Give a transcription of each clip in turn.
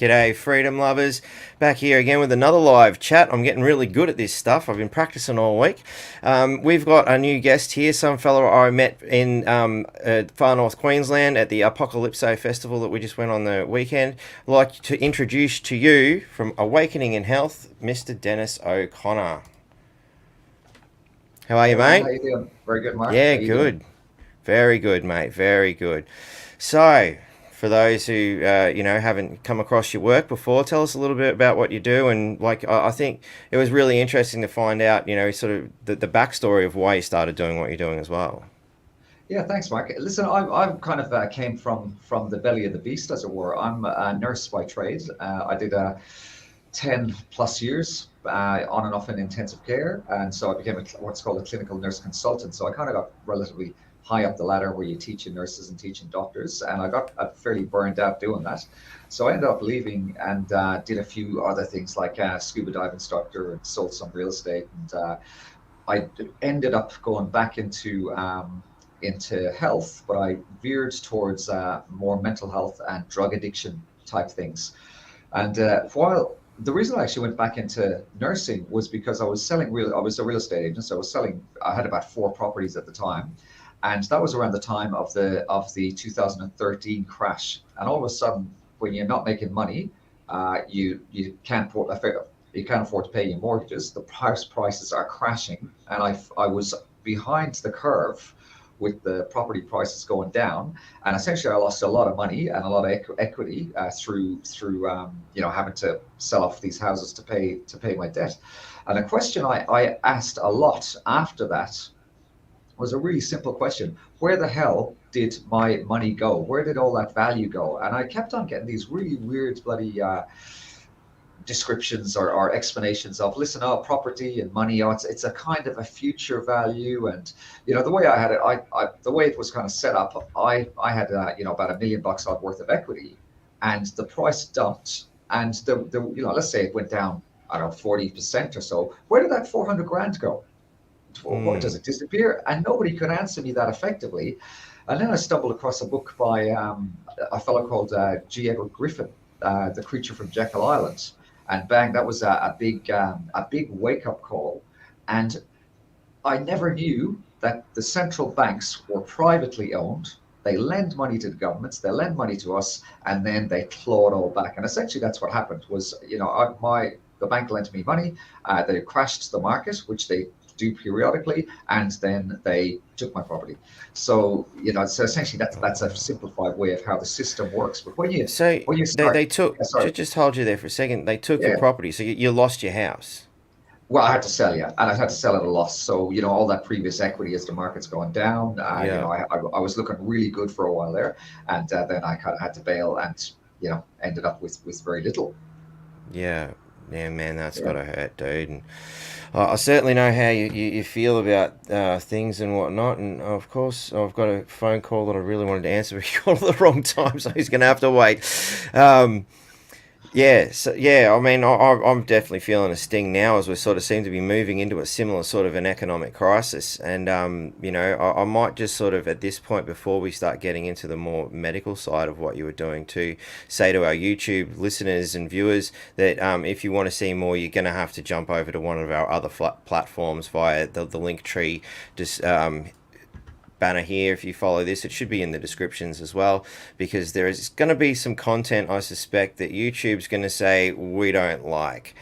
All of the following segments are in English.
G'day, freedom lovers. Back here again with another live chat. I'm getting really good at this stuff. I've been practicing all week. We've got a new guest here, some fellow I met in far north Queensland at the Apocalypso Festival that we just went on the weekend. I'd like to introduce to you from Awakening in Health, Mr. Dennis O'Connor. How are you, Hey Ryan, mate? how you doing? Very good, Mark. Yeah, How you doing? good. Very good, mate. Very good. So, for those who haven't come across your work before, tell us a little bit about what you do. And like, I think it was really interesting to find out, sort of the backstory of why you started doing what you're doing as well. Yeah, thanks, Mark. Listen, I've kind of came from the belly of the beast, as it were. I'm a nurse by trade. I did 10 plus years on and off in intensive care, and so I became what's called a clinical nurse consultant. So I kind of got relatively high up the ladder where you teaching nurses and teaching doctors, and I got fairly burned out doing that. So I ended up leaving and did a few other things like scuba dive instructor and sold some real estate, and I ended up going back into health, but I veered towards more mental health and drug addiction type things. And while the reason I actually went back into nursing was because I was a real estate agent, so I had about four properties at the time, and that was around the time of the 2013 crash. And all of a sudden, when you're not making money, you can't afford to pay your mortgages. The house prices are crashing, and I was behind the curve with the property prices going down, and essentially I lost a lot of money and a lot of equity through having to sell off these houses to pay my debt. And a question I asked a lot after that was a really simple question: where the hell did my money go? Where did all that value go? And I kept on getting these really weird bloody descriptions or explanations of, listen, oh, property and money, oh, it's a kind of a future value. And the way I had it, the way it was kind of set up, I had about $1 million odd worth of equity, and the price dumped, and the let's say it went down, I don't know, 40% or so. Where did that 400 grand go? Where Hmm. does it disappear? And nobody could answer me that effectively. And then I stumbled across a book by a fellow called G. Edward Griffin, The Creature from Jekyll Island. And bang, that was a big wake up call. And I never knew that the central banks were privately owned. They lend money to the governments, they lend money to us, and then they claw it all back. And essentially, that's what happened. Was the bank lent me money, they crashed the market, which they do periodically, and then they took my property. So essentially that's a simplified way of how the system works. But So when you they start, took, yeah, sorry, just hold you there for a second. They took your yeah. property, so you lost your house. Well, I had to sell, yeah, and I had to sell at a loss. So, all that previous equity as the market's going down, Yeah. I was looking really good for a while there, and then I kind of had to bail, and ended up with very little. Yeah, yeah, man, that's Yeah, gotta hurt, dude. And I certainly know how you feel about things and whatnot. And of course, I've got a phone call that I really wanted to answer, but he called at the wrong time, so he's gonna have to wait. Um, yeah, so yeah, I mean, I'm definitely feeling a sting now as we sort of seem to be moving into a similar sort of an economic crisis. And, I might just sort of at this point, before we start getting into the more medical side of what you were doing, to say to our YouTube listeners and viewers that if you want to see more, you're going to have to jump over to one of our other platforms via the link tree. Just banner here. If you follow this, it should be in the descriptions as well, because there is going to be some content I suspect that YouTube's going to say we don't like.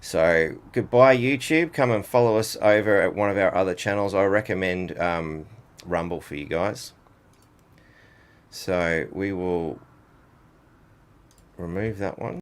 So goodbye, YouTube. Come and follow us over at one of our other channels. I recommend Rumble for you guys. So we will remove that one.